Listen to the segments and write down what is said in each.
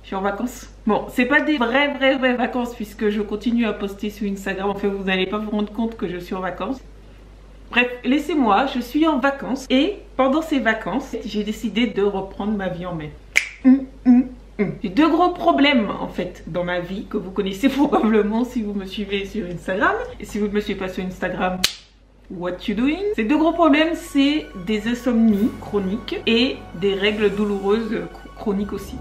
Je suis en vacances. Bon, c'est pas des vraies vacances puisque je continue à poster sur Instagram. En fait, vous n'allez pas vous rendre compte que je suis en vacances. Bref, laissez-moi, je suis en vacances. Et pendant ces vacances, j'ai décidé de reprendre ma vie en main. J'ai deux gros problèmes en fait dans ma vie que vous connaissez probablement si vous me suivez sur Instagram. Et si vous ne me suivez pas sur Instagram, what you doing? Ces deux gros problèmes, c'est des insomnies chroniques et des règles douloureuses chroniques aussi.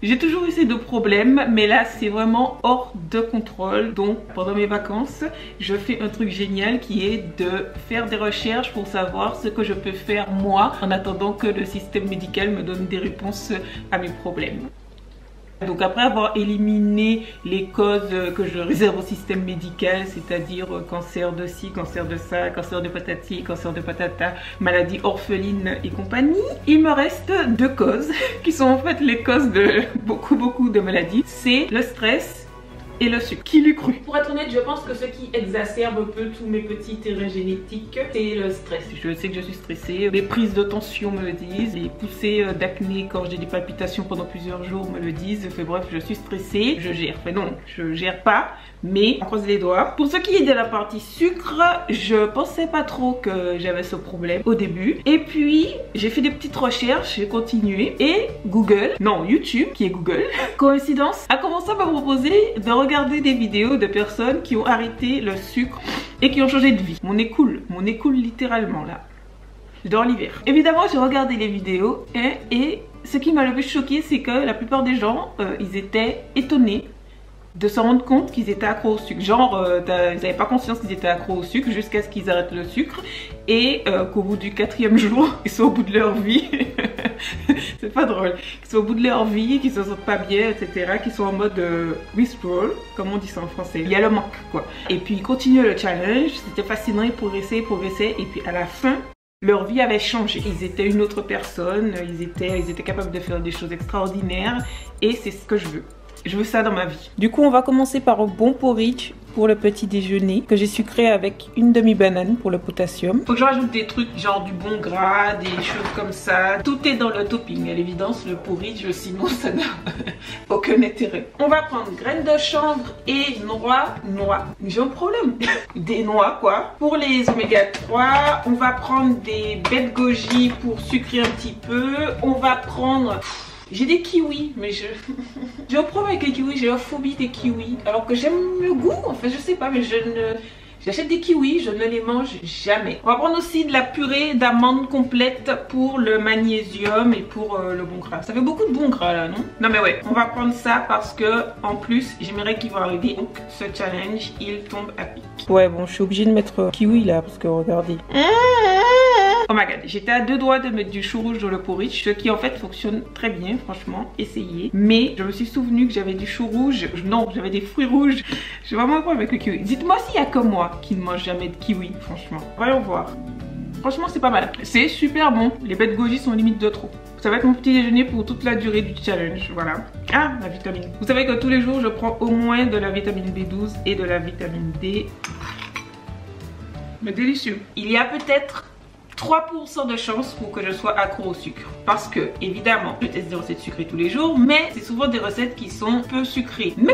J'ai toujours eu ces deux problèmes, mais là c'est vraiment hors de contrôle. Donc pendant mes vacances, je fais un truc génial qui est de faire des recherches pour savoir ce que je peux faire moi en attendant que le système médical me donne des réponses à mes problèmes. Donc après avoir éliminé les causes que je réserve au système médical, c'est-à-dire cancer de ci, cancer de ça, cancer de patati, cancer de patata, maladie orpheline et compagnie, il me reste deux causes qui sont en fait les causes de beaucoup de maladies. C'est le stress et le sucre. Qui l'eût cru? Pour être honnête, je pense que ce qui exacerbe un peu tous mes petits terrains génétiques, c'est le stress. Je sais que je suis stressée, les prises de tension me le disent, les poussées d'acné quand j'ai des palpitations pendant plusieurs jours me le disent. Enfin bref, je suis stressée, je gère. Enfin non, je gère pas, mais on croise les doigts. Pour ce qui est de la partie sucre, je pensais pas trop que j'avais ce problème au début. Et puis, j'ai fait des petites recherches, j'ai continué. Et YouTube, qui est Google, coïncidence, a commencé à me proposer de regarder des vidéos de personnes qui ont arrêté le sucre et qui ont changé de vie. Mon nez coule littéralement là. J'adore l'hiver. Évidemment, j'ai regardé les vidéos et ce qui m'a le plus choqué, c'est que la plupart des gens, ils étaient étonnés de se rendre compte qu'ils étaient accros au sucre. Genre, ils n'avaient pas conscience qu'ils étaient accros au sucre jusqu'à ce qu'ils arrêtent le sucre et qu'au bout du 4e jour, ils sont au bout de leur vie. C'est pas drôle. Qu'ils sont au bout de leur vie, qu'ils se sentent pas bien, etc. Qu'ils sont en mode withdrawal, comme on dit ça en français. Il y a le manque, quoi. Et puis, ils continuent le challenge. C'était fascinant, ils progressaient. Et puis, à la fin, leur vie avait changé. Ils étaient une autre personne. Ils étaient capables de faire des choses extraordinaires. Et c'est ce que je veux. Je veux ça dans ma vie. Du coup, on va commencer par un bon porridge pour le petit déjeuner que j'ai sucré avec une demi-banane pour le potassium. Faut que je rajoute des trucs genre du bon gras, des choses comme ça. Tout est dans le topping. À l'évidence, le porridge, sinon ça n'a aucun intérêt. On va prendre graines de chanvre et noix. J'ai un problème. Des noix quoi. Pour les oméga 3, on va prendre des baies de goji pour sucrer un petit peu. On va prendre... J'ai des kiwis, mais j'ai un problème avec les kiwis, j'ai la phobie des kiwis. Alors que j'aime le goût, en fait, je sais pas, mais j'achète des kiwis, je ne les mange jamais. On va prendre aussi de la purée d'amandes complète pour le magnésium et pour le bon gras. Ça fait beaucoup de bon gras là, non? Non mais ouais, on va prendre ça parce que en plus, j'aimerais qu'ils vont arriver. Donc ce challenge, il tombe à pic. Ouais, bon, je suis obligée de mettre kiwi là parce que regardez. Oh my god, j'étais à deux doigts de mettre du chou rouge dans le porridge, ce qui en fait fonctionne très bien, franchement, essayez. Mais je me suis souvenu que j'avais du chou rouge, non, j'avais des fruits rouges. J'ai vraiment un problème avec le kiwi. Dites-moi s'il y a que moi qui ne mange jamais de kiwi, franchement. Voyons voir. Franchement, c'est pas mal. C'est super bon. Les baies de goji sont limite de trop. Ça va être mon petit déjeuner pour toute la durée du challenge, voilà. Ah, la vitamine. Vous savez que tous les jours, je prends au moins de la vitamine B12 et de la vitamine D. Mais délicieux. Il y a peut-être 3% de chance pour que je sois accro au sucre. Parce que, évidemment, je teste des recettes sucrées tous les jours, mais c'est souvent des recettes qui sont peu sucrées. Mais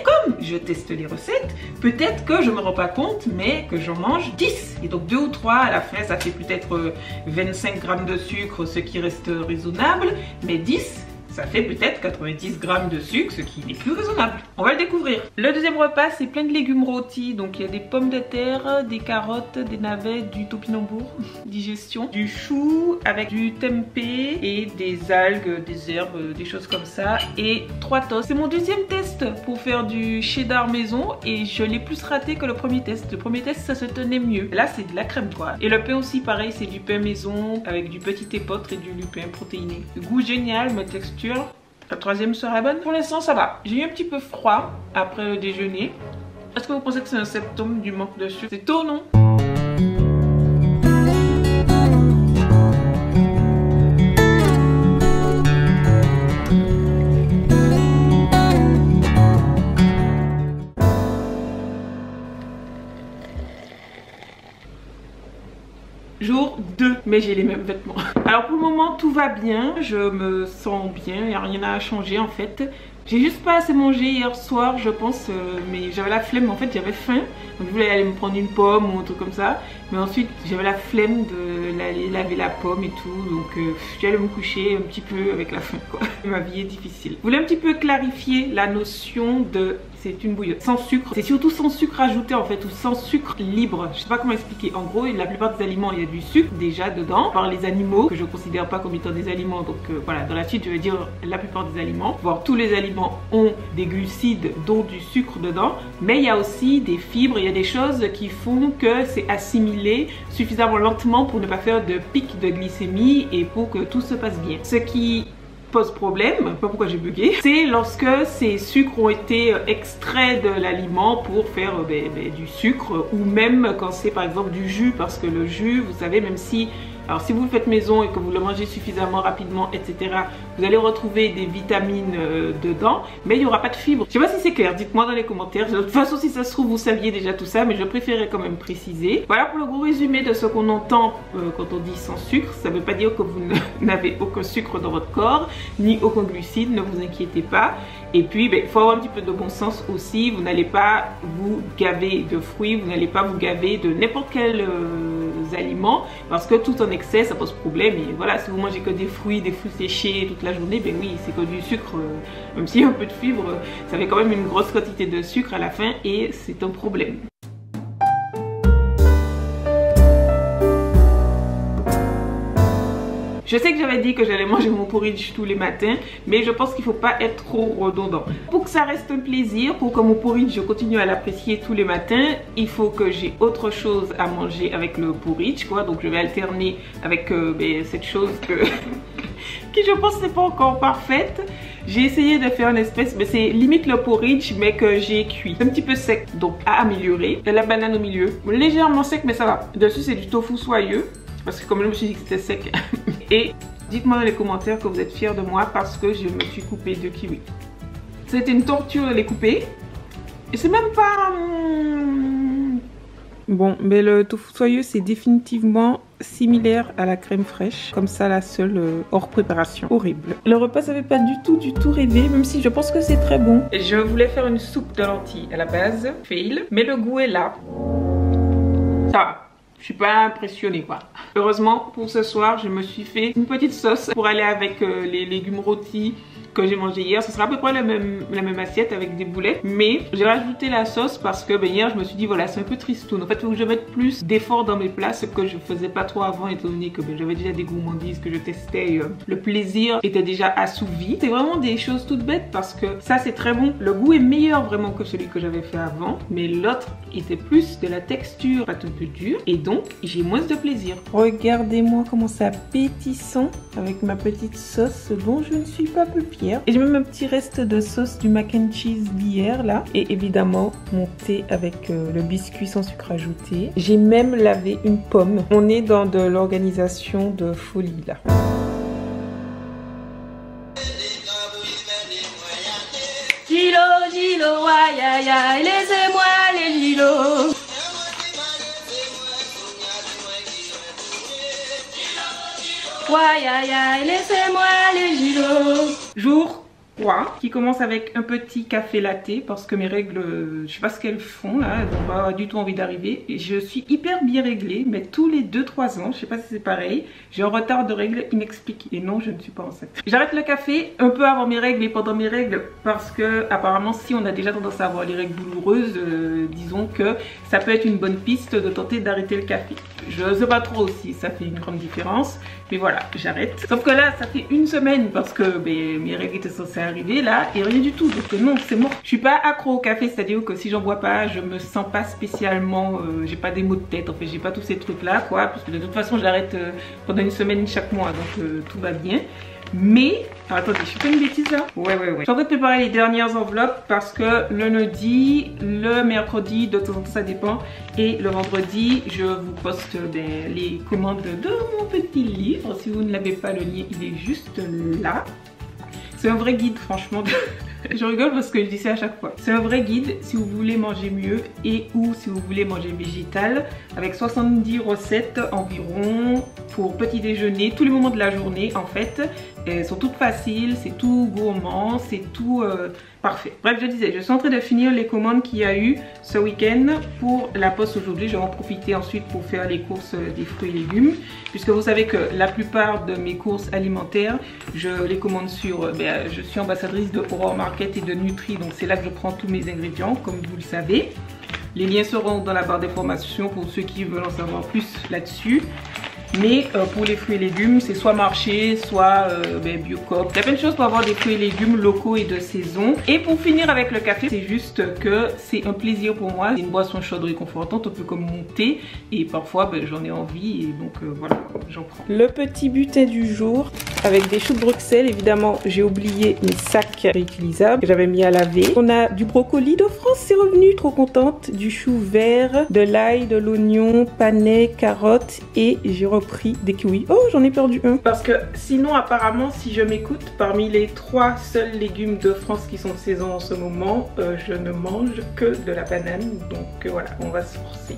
comme je teste les recettes, peut-être que je me rends pas compte, mais que j'en mange 10. Et donc 2 ou 3 à la fin, ça fait peut-être 25 grammes de sucre, ce qui reste raisonnable, mais 10, ça fait peut-être 90 grammes de sucre, ce qui n'est plus raisonnable. On va le découvrir. Le deuxième repas, c'est plein de légumes rôtis. Donc il y a des pommes de terre, des carottes, des navets, du topinambour, digestion, du chou avec du tempeh et des algues, des herbes, des choses comme ça. Et 3 toasts. C'est mon deuxième test pour faire du cheddar maison et je l'ai plus raté que le premier test. Le premier test, ça se tenait mieux. Là, c'est de la crème quoi. Et le pain aussi, pareil, c'est du pain maison avec du petit épeautre et du lupin protéiné. Le goût génial, ma texture. La troisième sera bonne. Pour l'instant, ça va. J'ai eu un petit peu froid après le déjeuner. Est-ce que vous pensez que c'est un symptôme du manque de sucre? C'est tôt, non? Jour 2, mais j'ai les mêmes vêtements. Alors pour le moment tout va bien, je me sens bien, il n'y a rien à changer en fait. J'ai juste pas assez mangé hier soir je pense, mais j'avais la flemme, en fait j'avais faim. Donc je voulais aller me prendre une pomme ou un truc comme ça. Mais ensuite j'avais la flemme de laver la pomme et tout. Donc j'allais me coucher un petit peu avec la faim quoi. Ma vie est difficile. Je voulais un petit peu clarifier la notion de... C'est une bouillotte sans sucre. C'est surtout sans sucre ajouté en fait, ou sans sucre libre. Je sais pas comment expliquer. En gros, la plupart des aliments, il y a du sucre déjà dedans. Par les animaux, que je considère pas comme étant des aliments. Donc voilà, dans la suite, je vais dire la plupart des aliments. Voire tous les aliments ont des glucides, dont du sucre dedans. Mais il y a aussi des fibres, il y a des choses qui font que c'est assimilé suffisamment lentement pour ne pas faire de pic de glycémie et pour que tout se passe bien. Ce qui pose problème, je sais pas pourquoi j'ai bugué, c'est lorsque ces sucres ont été extraits de l'aliment pour faire du sucre, ou même quand c'est par exemple du jus, parce que le jus, vous savez, même si... Alors si vous le faites maison et que vous le mangez suffisamment rapidement, etc., vous allez retrouver des vitamines dedans, mais il n'y aura pas de fibres. Je sais pas si c'est clair, dites-moi dans les commentaires. De toute façon, si ça se trouve, vous saviez déjà tout ça, mais je préférais quand même préciser. Voilà pour le gros résumé de ce qu'on entend quand on dit sans sucre. Ça ne veut pas dire que vous n'avez aucun sucre dans votre corps, ni aucun glucide, ne vous inquiétez pas. Et puis, il faut avoir un petit peu de bon sens aussi. Vous n'allez pas vous gaver de fruits, vous n'allez pas vous gaver de n'importe quel aliments, parce que tout en excès, ça pose problème. Et voilà, si vous mangez que des fruits séchés toute la journée, ben oui, c'est que du sucre, même s'il y a un peu de fibres, ça fait quand même une grosse quantité de sucre à la fin et c'est un problème. Je sais que j'avais dit que j'allais manger mon porridge tous les matins, mais je pense qu'il ne faut pas être trop redondant. Pour que ça reste un plaisir, pour que mon porridge, je continue à l'apprécier tous les matins, il faut que j'ai autre chose à manger avec le porridge, quoi. Donc je vais alterner avec cette chose qui je pense n'est pas encore parfaite. J'ai essayé de faire une espèce, mais c'est limite le porridge, mais que j'ai cuit. Un petit peu sec, donc à améliorer. Et la banane au milieu, légèrement sec, mais ça va. Dessus c'est du tofu soyeux, parce que comme je me suis dit que c'était sec. Et dites-moi dans les commentaires que vous êtes fiers de moi parce que je me suis coupé 2 kiwis. C'était une torture de les couper. Et c'est même pas... Bon, mais le tofu soyeux c'est définitivement similaire à la crème fraîche. Comme ça, la seule hors préparation. Horrible. Le repas ça fait pas du tout rêver, même si je pense que c'est très bon. Je voulais faire une soupe de lentilles à la base. Fail. Mais le goût est là. Ça va. Je suis pas impressionnée quoi. Heureusement pour ce soir je me suis fait une petite sauce pour aller avec les légumes rôtis que j'ai mangé hier. Ce sera à peu près la même assiette avec des boulettes, mais j'ai rajouté la sauce parce que hier je me suis dit voilà c'est un peu tristoun. En fait il faut que je mette plus d'efforts dans mes plats, ce que je faisais pas trop avant étant donné que j'avais déjà des gourmandises que je testais, le plaisir était déjà assouvi. C'est vraiment des choses toutes bêtes parce que ça c'est très bon. Le goût est meilleur vraiment que celui que j'avais fait avant, mais l'autre était plus de la texture, pas un peu dure, et donc j'ai moins de plaisir. Regardez-moi comment ça pétissant avec ma petite sauce dont je ne suis pas peu fière. Et j'ai même un petit reste de sauce du mac and cheese d'hier là. Et évidemment mon thé avec le biscuit sans sucre ajouté. J'ai même lavé une pomme. On est dans de l'organisation de folie là. Gilo, Gilo, aïe aïe aïe, laissez-moi les Gilo. Aïe aïe aïe, laissez-moi les Gilo. Jour 3 qui commence avec un petit café latte parce que mes règles, je sais pas ce qu'elles font là, elles n'ont pas du tout envie d'arriver. Je suis hyper bien réglée, mais tous les 2-3 ans, je sais pas si c'est pareil, j'ai un retard de règles inexpliqué. Et non, je ne suis pas enceinte. J'arrête le café un peu avant mes règles et pendant mes règles parce que apparemment si on a déjà tendance à avoir les règles douloureuses, disons que ça peut être une bonne piste de tenter d'arrêter le café. Je sais pas trop si ça fait une grande différence, mais voilà, j'arrête. Sauf que là, ça fait une semaine parce que mes règles étaient censées arriver là et rien du tout. Donc non, c'est mort. Je suis pas accro au café, c'est-à-dire que si j'en bois pas, je me sens pas spécialement, j'ai pas des maux de tête, en fait, j'ai pas tous ces trucs là quoi, parce que de toute façon, j'arrête pendant une semaine chaque mois, donc tout va bien. Mais, alors, attendez, je fais une bêtise là? Ouais. Je suis en train de préparer les dernières enveloppes parce que le lundi, le mercredi, de temps en temps ça dépend, et le vendredi, je vous poste les commandes de mon petit livre. Si vous ne l'avez pas, le lien il est juste là. C'est un vrai guide franchement Je rigole parce que je dis ça à chaque fois. C'est un vrai guide si vous voulez manger mieux et ou si vous voulez manger végétal, avec 70 recettes environ pour petit déjeuner, tous les moments de la journée en fait. Elles sont toutes faciles, c'est tout gourmand, c'est tout parfait. Bref, je disais, je suis en train de finir les commandes qu'il y a eu ce week-end pour la poste aujourd'hui. Je vais en profiter ensuite pour faire les courses des fruits et légumes, puisque vous savez que la plupart de mes courses alimentaires, je les commande sur, je suis ambassadrice de Aurore Market et de Nutri, donc c'est là que je prends tous mes ingrédients, comme vous le savez. Les liens seront dans la barre d'informations pour ceux qui veulent en savoir plus là-dessus. Mais pour les fruits et légumes, c'est soit marché, soit Biocoop. Il y a plein de choses pour avoir des fruits et légumes locaux et de saison. Et pour finir avec le café, c'est juste que c'est un plaisir pour moi. C'est une boisson chaude réconfortante, un peu comme mon thé. Et parfois, j'en ai envie et donc voilà, j'en prends. Le petit butin du jour avec des choux de Bruxelles. Évidemment, j'ai oublié mes sacs réutilisables que j'avais mis à laver. On a du brocoli de France, c'est revenu, trop contente. Du chou vert, de l'ail, de l'oignon, panais, carottes et j'ai repris des kiwis. Oh, j'en ai perdu un. Parce que sinon, apparemment, si je m'écoute, parmi les 3 seuls légumes de France qui sont de saison en ce moment, je ne mange que de la banane. Donc voilà, on va se forcer.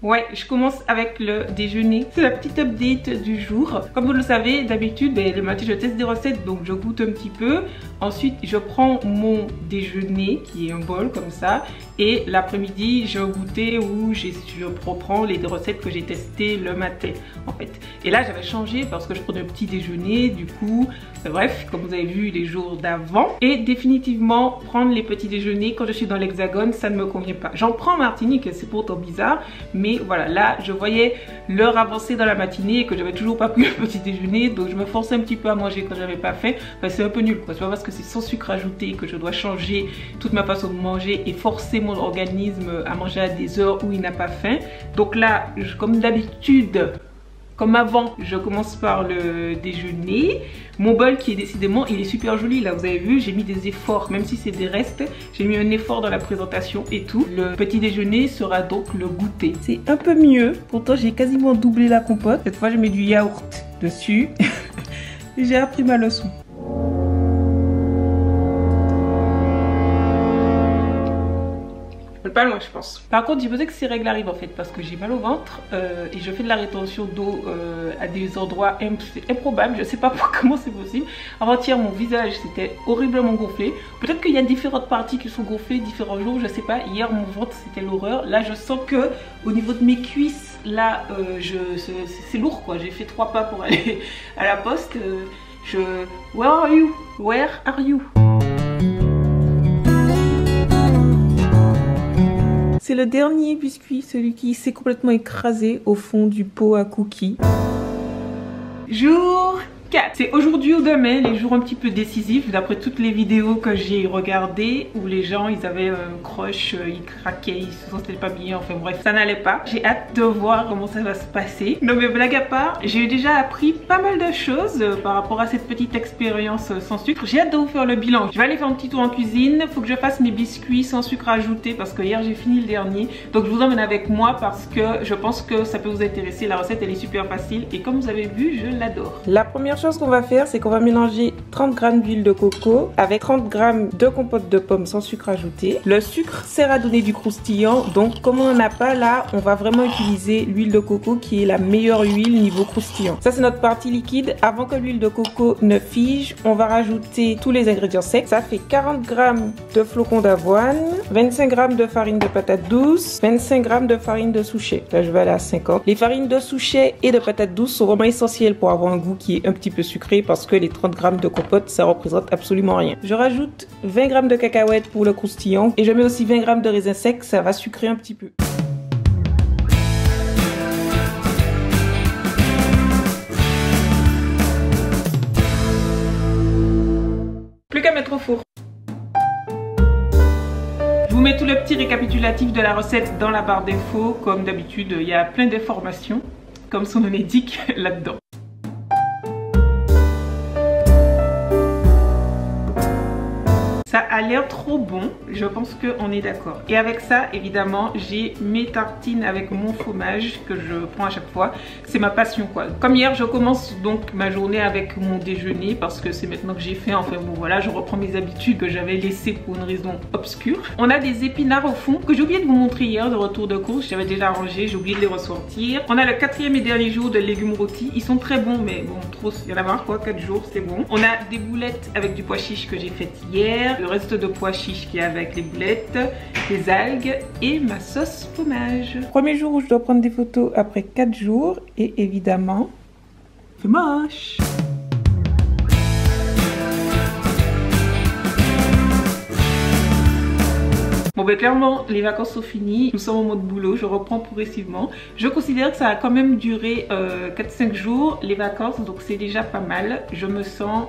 Ouais, je commence avec le déjeuner. C'est la petite update du jour. Comme vous le savez, d'habitude, le matin, je teste des recettes, donc je goûte un petit peu. Ensuite, je prends mon déjeuner, qui est un bol comme ça. Et l'après-midi, j'ai un goûter où je reprends les recettes que j'ai testées le matin, en fait. Et là, j'avais changé parce que je prenais un petit déjeuner, du coup, bref, comme vous avez vu les jours d'avant. Et définitivement, prendre les petits déjeuners quand je suis dans l'Hexagone, ça ne me convient pas. J'en prends en Martinique, c'est pourtant bizarre, mais voilà, là, je voyais l'heure avancer dans la matinée et que j'avais toujours pas pris le petit déjeuner, donc je me forçais un petit peu à manger quand j'avais pas faim. Enfin, c'est un peu nul, quoi. C'est pas parce que c'est sans sucre ajouté que je dois changer toute ma façon de manger et forcer mon organisme à manger à des heures où il n'a pas faim. Donc là, comme d'habitude, comme avant, je commence par le déjeuner. Mon bol qui est décidément, il est super joli là, vous avez vu, j'ai mis des efforts, même si c'est des restes, j'ai mis un effort dans la présentation et tout. Le petit déjeuner sera donc le goûter. C'est un peu mieux, pourtant j'ai quasiment doublé la compote. Cette fois je mets du yaourt dessus. J'ai appris ma leçon. Pas loin je pense. Par contre j'ai besoin que ces règles arrivent en fait parce que j'ai mal au ventre et je fais de la rétention d'eau à des endroits improbables. Je sais pas comment c'est possible. Avant-hier mon visage c'était horriblement gonflé. Peut-être qu'il y a différentes parties qui sont gonflées différents jours, je sais pas. Hier mon ventre c'était l'horreur. Là je sens que au niveau de mes cuisses là c'est lourd quoi. J'ai fait 3 pas pour aller à la poste. Where are you? Where are you? C'est le dernier biscuit, celui qui s'est complètement écrasé au fond du pot à cookies. Jour 4. C'est aujourd'hui ou demain, les jours un petit peu décisifs d'après toutes les vidéos que j'ai regardées où les gens ils avaient un crush, ils craquaient, ils se sentaient pas bien, enfin bref, ça n'allait pas. J'ai hâte de voir comment ça va se passer. Non mais blague à part, j'ai déjà appris pas mal de choses par rapport à cette petite expérience sans sucre. J'ai hâte de vous faire le bilan. Je vais aller faire un petit tour en cuisine, faut que je fasse mes biscuits sans sucre ajouté parce que hier j'ai fini le dernier. Donc je vous emmène avec moi parce que je pense que ça peut vous intéresser. La recette elle est super facile et comme vous avez vu, je l'adore. La première chose qu'on va faire, c'est qu'on va mélanger 30 g d'huile de coco avec 30 g de compote de pommes sans sucre ajouté. Le sucre sert à donner du croustillant, donc comme on n'en a pas là, on va vraiment utiliser l'huile de coco qui est la meilleure huile niveau croustillant. Ça c'est notre partie liquide. Avant que l'huile de coco ne fige, on va rajouter tous les ingrédients secs. Ça fait 40 g de flocons d'avoine, 25 g de farine de patate douce, 25 g de farine de souchet. Là je vais aller à 50. Les farines de souchet et de patate douce sont vraiment essentielles pour avoir un goût qui est un petit peu sucré parce que les 30 g de compote ça représente absolument rien. Je rajoute 20 g de cacahuètes pour le croustillant et je mets aussi 20 g de raisins secs, ça va sucrer un petit peu. Plus qu'à mettre au four. Je vous mets tout le petit récapitulatif de la recette dans la barre d'infos. Comme d'habitude, il y a plein d'informations, comme son nom l'indique là-dedans. Ça a l'air trop bon, je pense qu'on est d'accord. Et avec ça, évidemment, j'ai mes tartines avec mon fromage que je prends à chaque fois. C'est ma passion quoi. Comme hier, je commence donc ma journée avec mon déjeuner parce que c'est maintenant que j'ai fait. Enfin bon voilà, je reprends mes habitudes que j'avais laissées pour une raison obscure. On a des épinards au fond que j'ai oublié de vous montrer hier de retour de course. J'avais déjà rangé, j'ai oublié de les ressortir. On a le 4e et dernier jour de légumes rôtis. Ils sont très bons mais bon, trop, il y en a marre quoi, 4 jours c'est bon. On a des boulettes avec du pois chiche que j'ai fait hier. Le reste de pois chiche qui est avec les boulettes, des algues et ma sauce fromage. Premier jour où je dois prendre des photos après 4 jours et évidemment, c'est moche. Bon ben clairement les vacances sont finies, nous sommes en mode boulot, je reprends progressivement. Je considère que ça a quand même duré 4-5 jours les vacances, donc c'est déjà pas mal. Je me sens...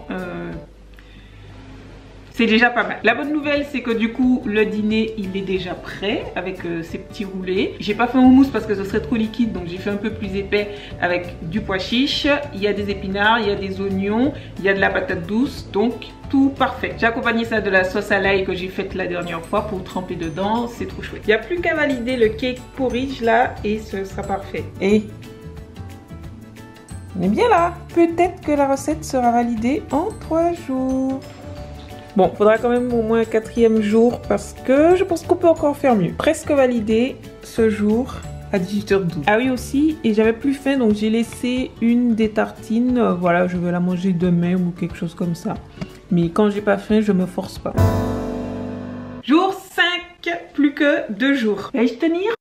c'est déjà pas mal. La bonne nouvelle c'est que du coup le dîner il est déjà prêt avec ces petits roulés. J'ai pas fait en mousse parce que ce serait trop liquide donc j'ai fait un peu plus épais avec du pois chiche. Il y a des épinards, il y a des oignons, il y a de la patate douce donc tout parfait. J'ai accompagné ça de la sauce à l'ail que j'ai faite la dernière fois pour tremper dedans, c'est trop chouette. Il n'y a plus qu'à valider le cake porridge là et ce sera parfait. Et on est bien là. Peut-être que la recette sera validée en 3 jours. Bon, faudra quand même au moins un 4e jour parce que je pense qu'on peut encore faire mieux. Presque validé ce jour à 18h12. Ah oui aussi, et j'avais plus faim donc j'ai laissé une des tartines. Voilà, je vais la manger demain ou quelque chose comme ça. Mais quand j'ai pas faim, je me force pas. Jour 5, plus que 2 jours. Vais-je tenir ?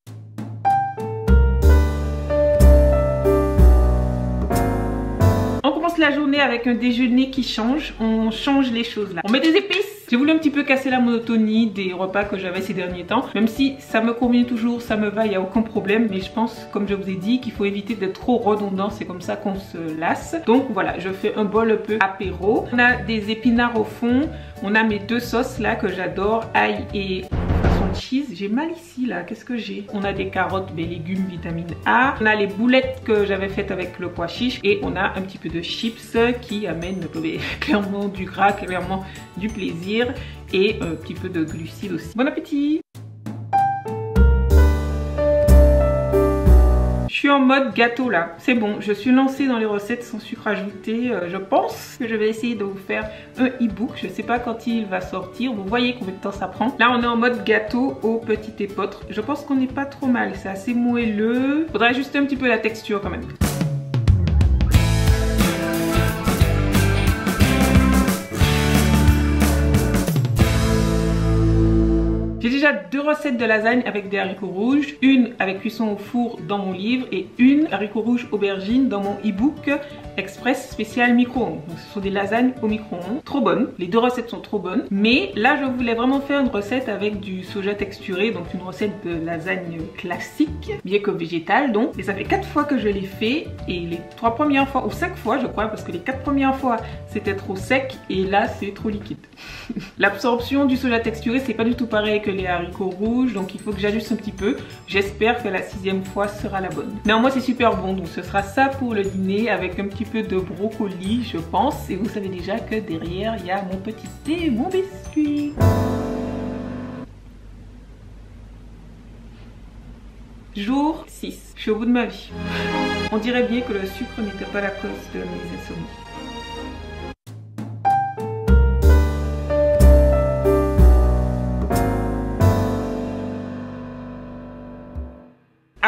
On commence la journée avec un déjeuner qui change. On change les choses là. On met des épices. J'ai voulu un petit peu casser la monotonie des repas que j'avais ces derniers temps. Même si ça me convient toujours, ça me va, il n'y a aucun problème. Mais je pense, comme je vous ai dit, qu'il faut éviter d'être trop redondant. C'est comme ça qu'on se lasse. Donc voilà, je fais un bol un peu apéro. On a des épinards au fond. On a mes 2 sauces là que j'adore, ail et... cheese. J'ai mal ici là, qu'est-ce que j'ai? On a des carottes, des légumes, vitamine A. On a les boulettes que j'avais faites avec le pois chiche et on a un petit peu de chips qui amènent clairement du gras, clairement du plaisir et un petit peu de glucides aussi. Bon appétit! Je suis en mode gâteau là, c'est bon, je suis lancée dans les recettes sans sucre ajouté. Je pense que je vais essayer de vous faire un e-book, je sais pas quand il va sortir, vous voyez combien de temps ça prend. Là on est en mode gâteau au petit épeautre, je pense qu'on n'est pas trop mal, c'est assez moelleux. Faudrait ajuster un petit peu la texture quand même. J'ai déjà 2 recettes de lasagne avec des haricots rouges, une avec cuisson au four dans mon livre et une haricots rouges aubergine dans mon e-book express spécial micro-ondes. Donc ce sont des lasagnes au micro-ondes, trop bonnes, les 2 recettes sont trop bonnes. Mais là je voulais vraiment faire une recette avec du soja texturé, donc une recette de lasagne classique, bien que végétale donc. Et ça fait 4 fois que je l'ai fait et les 3 premières fois, ou 5 fois je crois, parce que les 4 premières fois c'était trop sec et là c'est trop liquide. L'absorption du soja texturé c'est pas du tout pareil que les haricots rouges, donc il faut que j'ajuste un petit peu. J'espère que la 6e fois sera la bonne. Néanmoins c'est super bon, donc ce sera ça pour le dîner avec un petit peu de brocoli je pense. Et vous savez déjà que derrière il y a mon petit thé et mon biscuit. Jour 6, je suis au bout de ma vie. On dirait bien que le sucre n'était pas la cause de mes insomnies.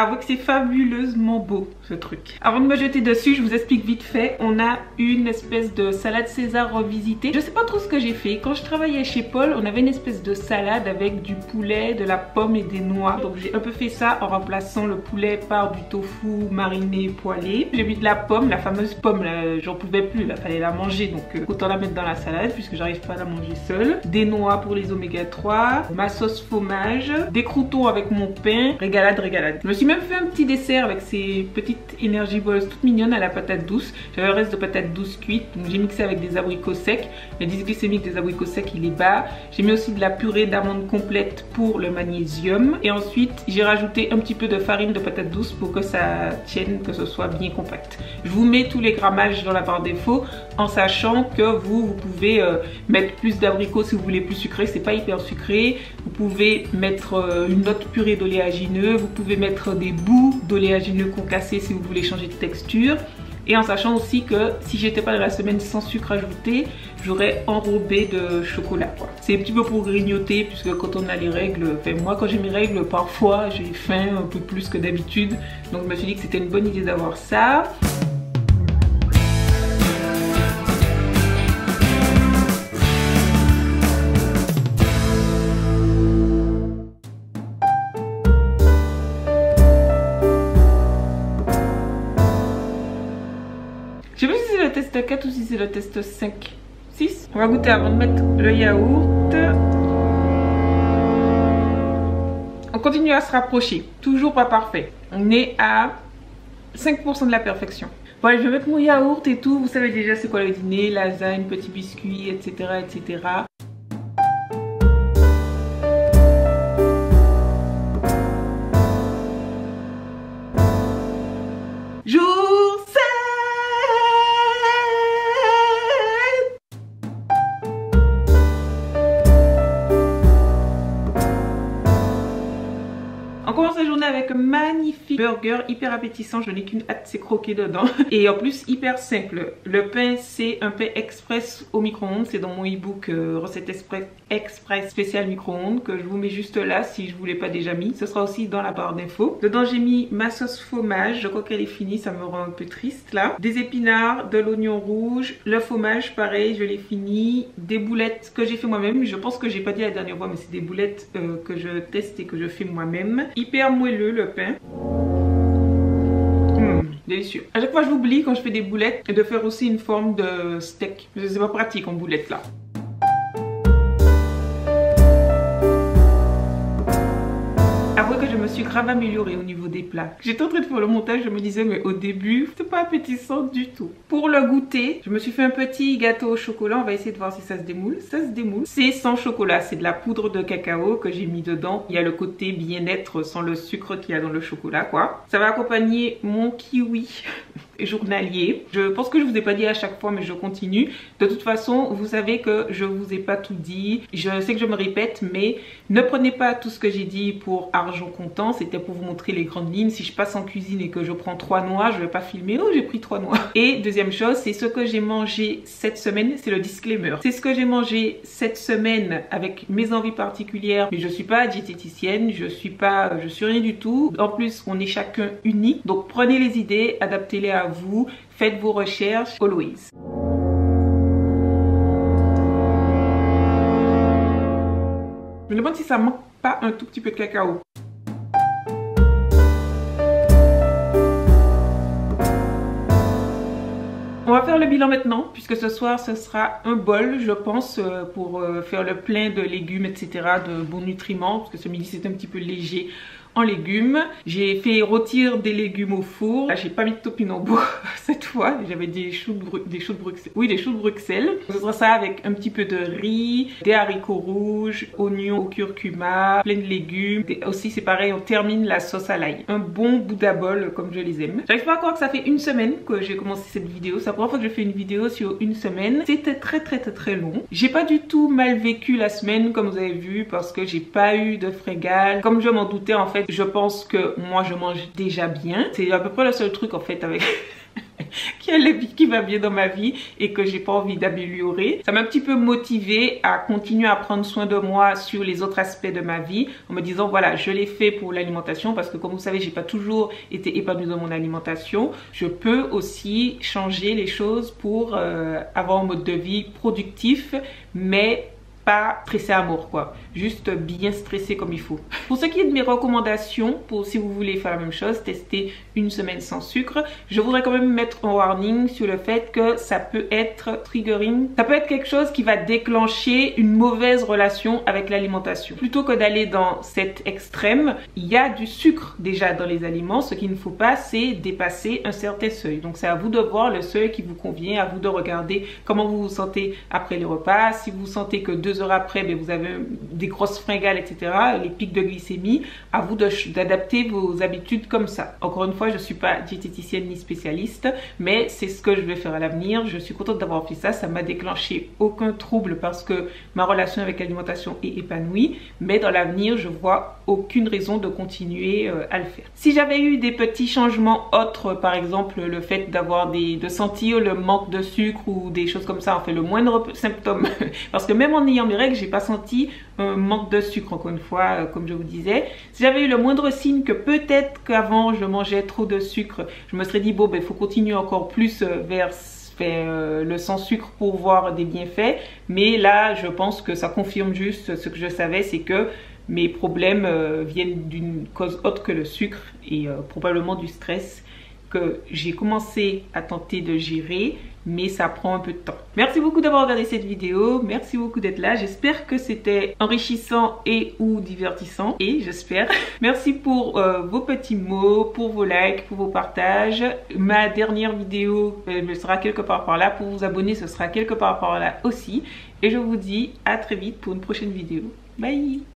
Avouez que c'est fabuleusement beau ce truc. Avant de me jeter dessus, je vous explique vite fait. On a une espèce de salade César revisitée. Je sais pas trop ce que j'ai fait. Quand je travaillais chez Paul, on avait une espèce de salade avec du poulet, de la pomme et des noix. Donc j'ai un peu fait ça en remplaçant le poulet par du tofu mariné poêlé. J'ai mis de la pomme, la fameuse pomme, j'en pouvais plus, il fallait la manger. Donc autant la mettre dans la salade puisque j'arrive pas à la manger seule. Des noix pour les oméga 3, ma sauce fromage, des croûtons avec mon pain. Régalade, régalade. Je me suis même fait un petit dessert avec ces petites energy balls toutes mignonnes à la patate douce. J'avais le reste de patate douce cuite, donc j'ai mixé avec des abricots secs. L'indice glycémique des abricots secs il est bas. J'ai mis aussi de la purée d'amandes complète pour le magnésium. Et ensuite j'ai rajouté un petit peu de farine de patate douce pour que ça tienne, que ce soit bien compact. Je vous mets tous les grammages dans la barre d'infos. en sachant que vous pouvez mettre plus d'abricots si vous voulez plus sucré, c'est pas hyper sucré. Vous pouvez mettre une autre purée d'oléagineux, vous pouvez mettre des bouts d'oléagineux concassés si vous voulez changer de texture. Et en sachant aussi que si j'étais pas dans la semaine sans sucre ajouté, j'aurais enrobé de chocolat. C'est un petit peu pour grignoter, puisque quand on a les règles, enfin moi quand j'ai mes règles, parfois j'ai faim un peu plus que d'habitude. Donc je me suis dit que c'était une bonne idée d'avoir ça. Je sais pas si c'est le test 4 ou si c'est le test 5. 6. On va goûter avant de mettre le yaourt. On continue à se rapprocher. Toujours pas parfait. On est à 5% de la perfection. Bon allez, je vais mettre mon yaourt et tout. Vous savez déjà c'est quoi le dîner. Lasagne, petits biscuits, etc. etc. Jour 7. On commence la journée avec un magnifique burger hyper appétissant, je n'ai qu'une hâte, c'est croquer dedans. Et en plus hyper simple. Le pain c'est un pain express au micro-ondes, c'est dans mon e-book recette express spécial micro-ondes que je vous mets juste là si je ne vous l'ai pas déjà mis. Ce sera aussi dans la barre d'infos. Dedans j'ai mis ma sauce fromage, je crois qu'elle est finie, ça me rend un peu triste là. Des épinards, de l'oignon rouge, le fromage pareil je l'ai fini. Des boulettes que j'ai fait moi-même, je pense que j'ai pas dit la dernière fois mais c'est des boulettes que je teste et que je fais moi-même. Hyper moelleux le pain. Délicieux. À chaque fois j'oublie quand je fais des boulettes de faire aussi une forme de steak. C'est pas pratique en boulettes là. Avouez que je me suis grave améliorée au niveau des plats. J'étais en train de faire le montage, je me disais mais au début c'était pas appétissant du tout. Pour le goûter, je me suis fait un petit gâteau au chocolat, on va essayer de voir si ça se démoule. Ça se démoule. C'est sans chocolat, c'est de la poudre de cacao que j'ai mis dedans. Il y a le côté bien-être sans le sucre qu'il y a dans le chocolat quoi. Ça va accompagner mon kiwi journalier. Je pense que je vous ai pas dit à chaque fois mais je continue. De toute façon vous savez que je vous ai pas tout dit. Je sais que je me répète mais ne prenez pas tout ce que j'ai dit pour argent comptant. C'était pour vous montrer les grandes lignes. Si je passe en cuisine et que je prends 3 noix, je vais pas filmer oh j'ai pris 3 noix. Et deuxième chose, c'est ce que j'ai mangé cette semaine, c'est le disclaimer. C'est ce que j'ai mangé cette semaine avec mes envies particulières mais je suis pas diététicienne, je suis rien du tout. En plus on est chacun unique donc prenez les idées, adaptez-les à vous, faites vos recherches, always. Je me demande si ça manque pas un tout petit peu de cacao. On va faire le bilan maintenant, puisque ce soir ce sera un bol, je pense, pour faire le plein de légumes, etc., de bons nutriments, parce que ce midi c'est un petit peu léger en légumes. J'ai fait rôtir des légumes au four. Là, j'ai pas mis de topinambour cette fois. J'avais des choux de Bruxelles. Oui, des choux de Bruxelles. Ce sera ça avec un petit peu de riz, des haricots rouges, oignons au curcuma, plein de légumes. Aussi, c'est pareil, on termine la sauce à l'ail. Un bon Bouddha bol comme je les aime. J'arrive pas à croire que ça fait une semaine que j'ai commencé cette vidéo. C'est la première fois que je fais une vidéo sur une semaine. C'était très long. J'ai pas du tout mal vécu la semaine comme vous avez vu parce que j'ai pas eu de fringales. Comme je m'en doutais en fait, je pense que moi je mange déjà bien. C'est à peu près le seul truc en fait avec qui va bien dans ma vie et que j'ai pas envie d'améliorer. Ça m'a un petit peu motivée à continuer à prendre soin de moi sur les autres aspects de ma vie en me disant voilà je l'ai fait pour l'alimentation parce que comme vous savez j'ai pas toujours été épanouie dans mon alimentation. Je peux aussi changer les choses pour avoir un mode de vie productif mais pas stressé à mort quoi, juste bien stressé comme il faut. Pour ce qui est de mes recommandations, pour si vous voulez faire la même chose, tester une semaine sans sucre, je voudrais quand même mettre un warning sur le fait que ça peut être triggering, ça peut être quelque chose qui va déclencher une mauvaise relation avec l'alimentation. Plutôt que d'aller dans cet extrême, il y a du sucre déjà dans les aliments, ce qu'il ne faut pas c'est dépasser un certain seuil. Donc c'est à vous de voir le seuil qui vous convient, à vous de regarder comment vous vous sentez après les repas, si vous sentez que 2 quelques heures après, ben, vous avez des grosses fringales, etc., les pics de glycémie, à vous d'adapter vos habitudes comme ça. Encore une fois, je ne suis pas diététicienne ni spécialiste, mais c'est ce que je vais faire à l'avenir. Je suis contente d'avoir fait ça. Ça m'a déclenché aucun trouble parce que ma relation avec l'alimentation est épanouie, mais dans l'avenir, je vois aucune raison de continuer à le faire. Si j'avais eu des petits changements autres, par exemple le fait de sentir le manque de sucre ou des choses comme ça, en fait le moindre symptôme, parce que même en ayant mes règles, j'ai pas senti un manque de sucre, encore une fois, comme je vous disais. Si j'avais eu le moindre signe que peut-être qu'avant je mangeais trop de sucre, je me serais dit bon ben il faut continuer encore plus vers le sans sucre pour voir des bienfaits, mais là je pense que ça confirme juste ce que je savais, c'est que mes problèmes viennent d'une cause autre que le sucre et probablement du stress que j'ai commencé à tenter de gérer, mais ça prend un peu de temps. Merci beaucoup d'avoir regardé cette vidéo, merci beaucoup d'être là, j'espère que c'était enrichissant et ou divertissant, et j'espère. Merci pour vos petits mots, pour vos likes, pour vos partages. Ma dernière vidéo sera quelque part par là, pour vous abonner ce sera quelque part par là aussi, et je vous dis à très vite pour une prochaine vidéo. Bye!